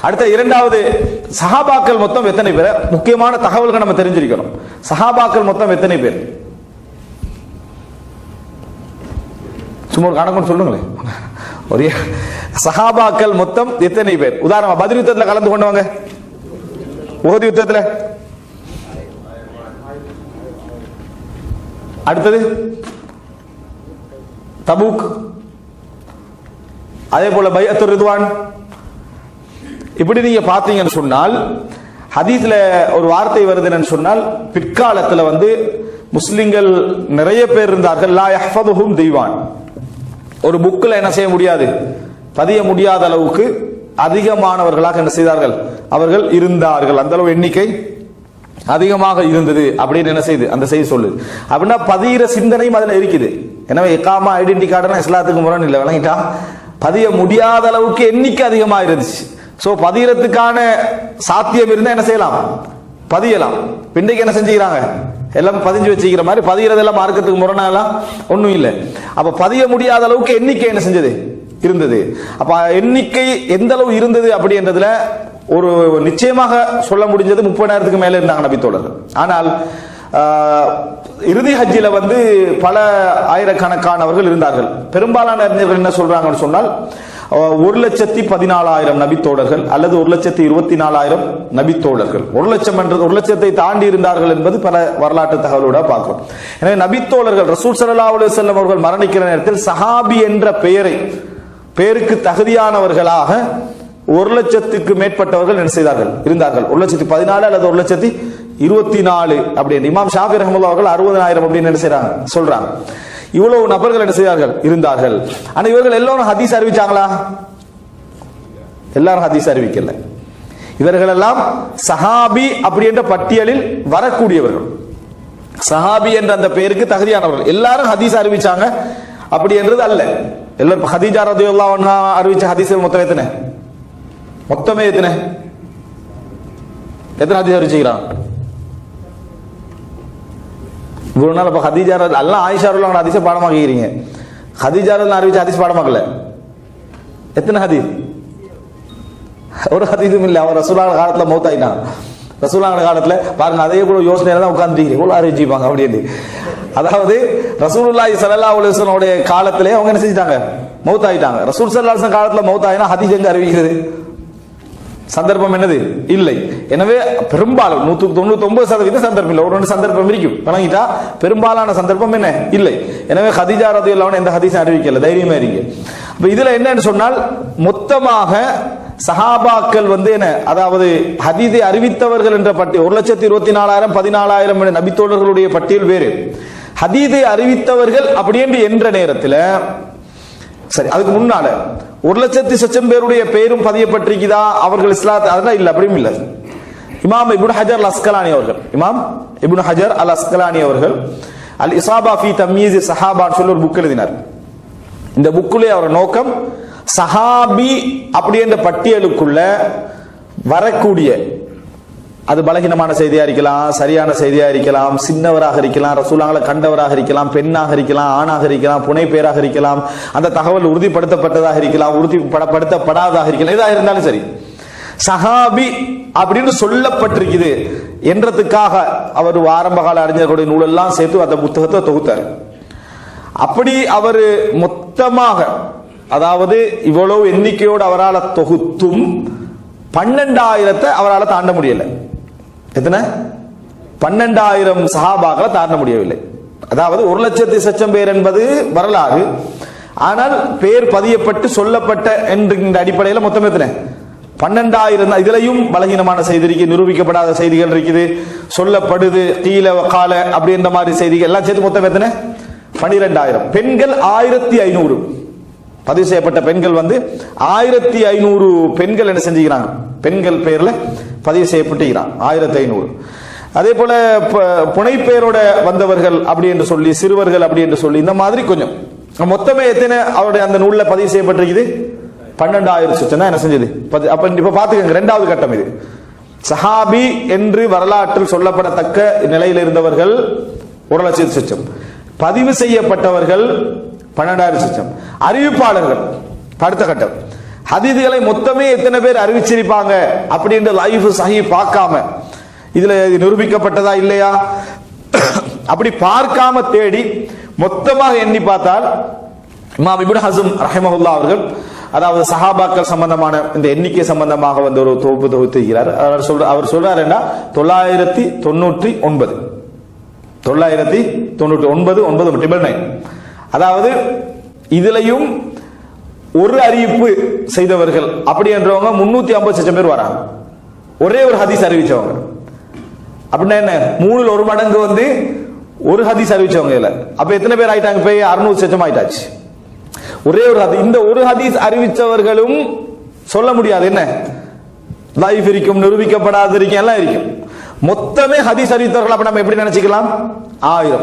அடுத்த இரண்டாவது, சஹாபாக்கள் மொத்தம் எத்தனை பேர்? முக்கியமான தகவல்கள் நம்ம தெரிஞ்சிருக்கணும். சஹாபாக்கள் மொத்தம் எத்தனை பேர்? சும்மா ஒரு கணக்கு சொல்லுங்களேன். ஒரே சஹாபாக்கள் மொத்தம் எத்தனை பேர்? உதாரணமா பத்ர் யுத்தத்தில் கலந்து கொண்டவங்க, உஹது யுத்தத்தில், அடுத்தது தபூக், அதே போல பைஅத்துர் ரிதுவான். இப்படி நீங்க பாத்தீங்கன்னு சொன்னால் ஹதீஸ்ல ஒரு வார்த்தை வருதுன்னு சொன்னால், பிற்காலத்தில் முஸ்லிம்கள் நிறைய பேர் இருந்தார்கள். லா யஹ்ஃபதுஹும் தீவான், ஒரு புக்கில் என்ன செய்ய முடியாது, பதிய முடியாத அளவுக்கு அதிகமானவர்களாக என்ன செய்தார்கள், அவர்கள் இருந்தார்கள். அந்த அளவு எண்ணிக்கை அதிகமாக இருந்தது அப்படின்னு என்ன செய்யுது அந்த செய்தி சொல்லுது. அப்படின்னா பதிகிற சிந்தனையும் அதுல இருக்குது. எனவே இகாமா ஐடென்டி கார்டுனா இஸ்லாத்துக்கு முரண் இல்லை, விளங்கிட்டா? பதிய முடியாத அளவுக்கு எண்ணிக்கை அதிகமா இருந்துச்சு. சோ பதிகிறதுக்கான சாத்தியம் இருந்தா என்ன செய்யலாம், பதியலாம். பின்னைக்கு என்ன செஞ்சுக்கிறாங்க, எல்லாம் பதிஞ்சு வச்சுக்கிற மாதிரி பதிகிறதெல்லாம் மார்க்கத்துக்கு முரணாலாம் ஒன்றும் இல்லை. அப்ப பதிய முடியாத அளவுக்கு எண்ணிக்கை என்ன செஞ்சது இருந்தது. அப்ப எண்ணிக்கை எந்த அளவு இருந்தது அப்படின்றதுல ஒரு நிச்சயமாக சொல்ல முடிஞ்சது 30,000க்கு மேல இருந்தாங்க நபித்தோழர்கள். ஆனால் இறுதி ஹஜ்ஜில பல ஆயிரக்கணக்கானவர்கள் இருந்தார்கள். பெரும்பாலான அறிஞர்கள் என்ன சொல்றாங்கன்னு சொன்னால் 1,14,000 நபித்தோழர்கள் அல்லது 1,24,000 நபித்தோழர்கள். 1,00,000 என்றது 1,00,000 தாண்டி இருந்தார்கள் என்பது பல வரலாற்று தகவலோட பார்க்கிறோம். எனவே நபித்தோழர்கள் ரசூல் ஸல்லல்லாஹு அலைஹி வஸல்லம் அவர்கள் மரணிக்கிற நேரத்தில் சஹாபி என்ற பெயருக்கு தகுதியானவர்களாக 1,00,000க்கு மேற்பட்டவர்கள் என்ன செய்தார்கள், இருந்தார்கள். 1,14,000 அல்லது 1,24,000 அப்படின்னு இமாம் ஷாஃபி ரஹ்மத்துல்லாஹி அவர்கள் 60,000 அப்படின்னு என்ன செய்றாங்க சொல்றாங்க. இவ்வளவு நபர்கள் என்ன செய்தார்கள், இருந்தார்கள். ஆனா இவர்கள் எல்லாரும் ஹதீஸ் அறிவிச்சாங்களா? எல்லாரும் ஹதீஸ் அறிவிக்கல. இவர்கள் எல்லாம் சஹாபி அப்படி என்ற பட்டியலில் வரக்கூடியவர்கள், சஹாபி என்ற அந்த பெயருக்கு தகுதியானவர்கள். எல்லாரும் ஹதீஸ் அறிவிச்சாங்க அப்படி என்றது அல்ல. எல்லாரும் ஹதீஜா ரலியல்லாஹு அன்ஹா அறிவிச்ச ஹதீஸ்கள் மொத்தம் எத்தனை? மொத்தமே எத்தனை ஹதீஸ் அறிவிச்சிருக்காங்க? இவ்வளவு நாள் ஹதீஜா எல்லாம் ஆயிஷா ரலியல்லாஹு அன்ஹா ஹதீஸை பாடமாக்கிறீங்க. ஹதீஜா ரலியல்லாஹு அறிவிச்ச ஹதீஸ் பாடமாக்கல. எத்தனை ஹதீஸ்? ஒரு ஹதீஸும் இல்லை. அவர் ரசூலுல்லாஹ் காலத்துல மௌத்தாயிட்டாங்க. ரசூலுல்லாஹ் காலத்துல பாருங்க, அதே கூட யோசனை தான் உட்கார்ந்துட்டீங்க, இவ்வளவு அறிவிச்சிப்பாங்க அப்படின்னு. அதாவது ரசூலுல்லாஹி ஸல்லல்லாஹு அலைஹி வஸல்லம் உடைய காலத்திலே அவங்க என்ன செஞ்சிட்டாங்க, மௌத்தாயிட்டாங்க. ரசூல் ஸல்லல்லாஹு அலைஹி வஸல்லம் காலத்துல மௌத்தாயினா ஹதீஸ் எங்க அறிவிக்கிறது? சந்தர்ப்பம் என்னது இல்லை. எனவே பெரும்பாலும் 99% சந்தர்ப்பம் இல்லை, ஒரு சந்தர்ப்பம் இருக்கும் வணங்கிட்டா, பெரும்பாலான சந்தர்ப்பம் என்ன இல்லை. எனவே ஹதீஜா ரலியல்லாஹு அன்ஹா எந்த ஹதீஸும் அறிவிக்கல, தைரியமா இருக்கு. அப்ப இதுல என்னன்னு சொன்னால் மொத்தமாக சஹாபாக்கள் என்ன, அதாவது ஹதீஸை அறிவித்தவர்கள் என்ற பட்டியல் 1,24,000 14,000 நபித்தோழர்களுடைய பட்டியல் வேறு. ஹதீஸை அறிவித்தவர்கள் அப்படி என்ற நேரத்தில் சரி, அதுக்கு முன்னால 1,00,000 பேருடைய பெயரும் பதியப்பட்டிருக்குதா அவர்கள் இஸ்லாத்? அதெல்லாம் இல்ல, அப்படியும் இல்ல. இமாம் இப்னு ஹஜர் அல் அஸ்கலானி அவர்கள், இமாம் இப்னு ஹஜர் அல் அஸ்கலானி அவர்கள் அல் இசாபா ஃபி தம்யீஸ் ஸஹாபான்னு சொல்லி ஒரு புக் எழுதினார். இந்த புக்குலே அவர் நோக்கம் சஹாபி அப்படி என்ற பட்டியலுக்குள்ள வரக்கூடிய, அது பலகீனமான செய்தியா இருக்கலாம், சரியான செய்தியா இருக்கலாம், சின்னவராக இருக்கலாம், ரசூலுல்லாஹ்வை கண்டவராக இருக்கலாம், பெண்ணாக இருக்கலாம், ஆணாக இருக்கலாம், புனை பெயராக இருக்கலாம், அந்த தகவல் உறுதிப்படுத்தப்பட்டதாக இருக்கலாம், உறுதிப்படுத்தப்படாததாக இருக்கலாம், எதாக இருந்தாலும் சரி, சஹாபி அப்படின்னு சொல்லப்பட்டிருக்குது என்றதுக்காக அவர் ஆரம்பகால அறிஞர்களுடைய நூலெல்லாம் சேர்த்து அந்த புத்தகத்தை தொகுத்தார். அப்படி அவர் மொத்தமாக, அதாவது இவ்வளவு எண்ணிக்கையோடு அவரால் தொகுத்தும் 12,000 அவரால் தாண்ட முடியல. எத்தனை? 12,000 சஹாபாக்களை தாண்ட முடியவில்லை. அதாவது 1,00,000 பேர் என்பது வரலாறு. ஆனால் பேர் பதியப்பட்டு சொல்லப்பட்ட என்ற அடிப்படையில் மொத்தம் எத்தனை? 12,000. இதுலயும் பலகீனமான செய்தி இருக்கு, நிரூபிக்கப்படாத செய்திகள் இருக்குது, சொல்லப்படுது கீழ கால அப்படின்ற மாதிரி செய்திகள் எல்லாம் சேர்த்து மொத்தம் எத்தனை? 12,000. பெண்கள் 1,500 பதிவு செய்யப்பட்ட பெண்கள் 1,500 பெண்கள் என்ன செஞ்சுக்கிறாங்க, பெண்கள் பெயர்ல பதிவு செய்யப்பட்டிருக்கிறான் 1,500. அதே போல புனைப்பெயரோட வந்தவர்கள் அப்படி என்று சொல்லி, சிறுவர்கள் அப்படி என்று சொல்லி, இந்த மாதிரி கொஞ்சம் மொத்தமே எத்தனை அவருடைய அந்த நூல்ல பதிவு செய்யப்பட்டிருக்குது? 12,000 தான் என்ன செஞ்சது. அப்ப இப்ப பாத்துக்கங்க, இரண்டாவது கட்டம் இது. சஹாபி என்று வரலாற்றில் சொல்லப்படத்தக்க நிலையில் இருந்தவர்கள் 1,00,000, பதிவு செய்யப்பட்டவர்கள் 12,000. அறிவிப்பாளர்கள் அடுத்த கட்டம். ஹதீதுகளை மொத்தமே எத்தனை பேர் அறிவிச்சிருப்பாங்க அப்படின்ற லைஃப் சஹி பார்க்காம இதுல நிரூபிக்கப்பட்டதா இல்லையா அப்படி பார்க்காம தேடி மொத்தமாக எண்ணி பார்த்தால் இமாம் இப்னு ஹஸம் ரஹிமஹுல்லாஹ் அவர்கள் அதாவது சஹாபாக்கள் சம்பந்தமான இந்த எண்ணிக்கை சம்பந்தமாக வந்து ஒரு தொகுப்பு தொகுத்துகிறார். அவர் சொல்றாருன்னா 999 999 அதாவது இதுலயும் ஒரு அறிவிப்பு செய்தவர்கள் அப்படி என்றவங்க 350 லட்சம் பேர் வராங்க. ஒரே ஒரு ஹதீஸ் அறிவிச்சவங்க அப்படின்னா என்ன, 3 மடங்கு வந்து ஒரு ஹதீஸ் அறிவிச்சவங்க இல்ல. அப்ப எத்தனை பேர் ஆயிட்டாங்க? போய் 600 லட்சம் ஆயிட்டாச்சு. ஒரே ஒரு ஹதீஸ், இந்த ஒரு ஹதீஸ் அறிவிச்சவர்களும் சொல்ல முடியாது என்ன லைஃப் இருக்கும், நிரூபிக்கப்படாத இருக்கும், எல்லாம் இருக்கும். மொத்தமே ஹதீஸ் அறிவித்தவர்கள் அப்ப நம்ம எப்படி நினைச்சுக்கலாம்? 1000.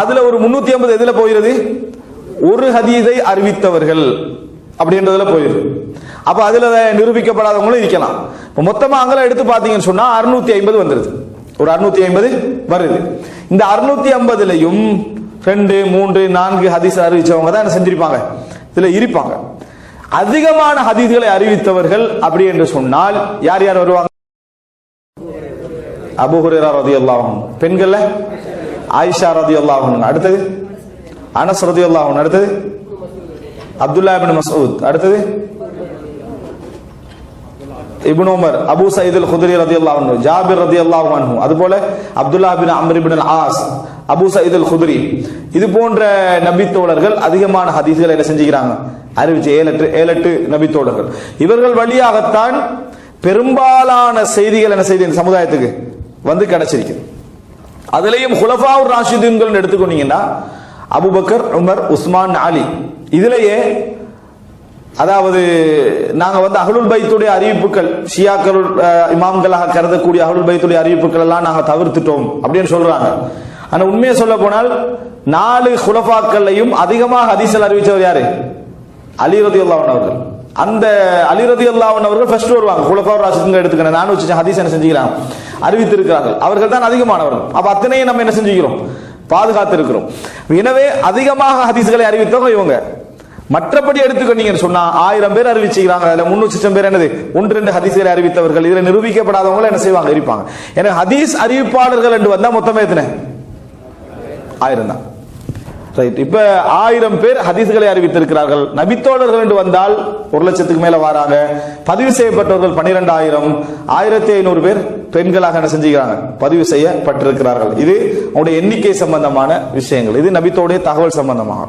அதுல ஒரு 350 எதுல போயிருது? ஒரு ஹதீஸை அறிவித்தவர்கள் அப்படின்றதுல போயிருது. அப்ப அதுல நிரூபிக்கப்படாதவங்களும் இருக்கலாம். இப்ப மொத்தமா அங்கெல்லாம் எடுத்து பாத்தீங்கன்னு சொன்னா 650 வந்துருது. ஒரு 650 வருது. இந்த 650லயும் 2, 3, 4 ஹதீஸ் அறிவிச்சவங்க தான் என்ன செஞ்சிருப்பாங்க, இதுல இருப்பாங்க. அதிகமான ஹதீஸ்களை அறிவித்தவர்கள் அப்படி என்று சொன்னால் யார் யார் வருவாங்க? அபூ ஹுரைரா ரலியல்லாஹு அன்ஹு, பெண்கள்ல ஆயிஷா ரலியல்லாஹு அன்ஹா, அடுத்தது அனஸ் ரலியல்லாஹு அன்ஹு, அடுத்தது அப்துல்லாஹ் இப்னு மஸ்ஊத், அடுத்தது இப்னு உமர், அபூ சயீத் அல் குத்ரி ரலியல்லாஹு அன்ஹு, ஜாபிர் ரலியல்லாஹு அன்ஹு, அதுபோல அப்துல்லாஹ் இப்னு அம்ர் இப்னு அல் ஆஸ், அபூ சயீத் அல் குத்ரி, இது போன்ற நபி தோழர்கள் அதிகமான ஹதீஸ்களை என்ன செஞ்சுக்கிறாங்க, அறிவிச்சு 7-8 நபி தோழர்கள். இவர்கள் வழியாகத்தான் பெரும்பாலான செய்திகள் என்ன செய்தி சமுதாயத்துக்கு வந்து கிடைச்சிருக்கு. அதுலயும் குலஃபாவுர் ராஷிதீன்கள் எடுத்துக்கொண்டீங்கன்னா அபூபக்கர், உமர், உஸ்மான், அலி, இதுலயே அதாவது நாங்க வந்து அஹ்லுல் பைத்துடைய அறிவிப்புகள், ஷியாக்கள் இமாம்களாக கருதக்கூடிய அஹ்லுல் பைத்துடைய அறிவிப்புகள் எல்லாம் நாங்க தவிர்த்துட்டோம் அப்படின்னு சொல்றாங்க. ஆனா உண்மையை சொல்ல போனால் 4 குலஃபாக்களையும் அதிகமாக ஹதீஸ்கள் அறிவிச்சவர் யாரு? அலி ரலியல்லாஹு அன்ஹு அவர்கள். அந்த அலி ரலியல்லாஹு அன்ஹு அவர்கள் ஃபர்ஸ்ட் வருவாங்க. குலஃபாவுர் ராஷிதீன்கள் எடுத்துக்கணும், நான் வச்சு ஹதீஸ் என்ன செஞ்சுக்கிறாங்க, அறிவித்திருக்கிறார்கள். அவர்கள் தான் அதிகமானவர்கள். அப்ப அத்தனையும் நம்ம என்ன செஞ்சுக்கிறோம், பாதுகாத்து இருக்கிறோம். எனவே அதிகமாக ஹதீஸ்களை அறிவித்தவங்க இவங்க. மற்றபடி எடுத்துக்கொண்டீங்கன்னு சொன்னா 1000 பேர் அறிவிச்சுக்கிறாங்க. அதுல 300 லட்சம் பேர் என்னது 1-2 ஹதீஸ்களை அறிவித்தவர்கள். இதுல நிரூபிக்கப்படாதவங்க என்ன செய்வாங்க, இருப்பாங்க. ஏன்னா ஹதீஸ் அறிவிப்பாளர்கள் என்று வந்தா மொத்தமே எத்தனை? 1000 தான். ரைட். இப்ப 1000 பேர் ஹதீஸ்களை அறிவித்திருக்கிறார்கள். நபித்தோழர்கள் என்று வந்தால் 1 லட்சத்துக்கு மேல வராங்க. பதிவு செய்யப்பட்டவர்கள் 12000, 1500 பேர் பெண்களாக என்ன செஞ்சுக்கிறாங்க, பதிவு செய்யப்பட்டிருக்கிறார்கள். இது அவருடைய எண்ணிக்கை சம்பந்தமான விஷயங்கள். இது நபித்தோடைய தகவல் சம்பந்தமாக.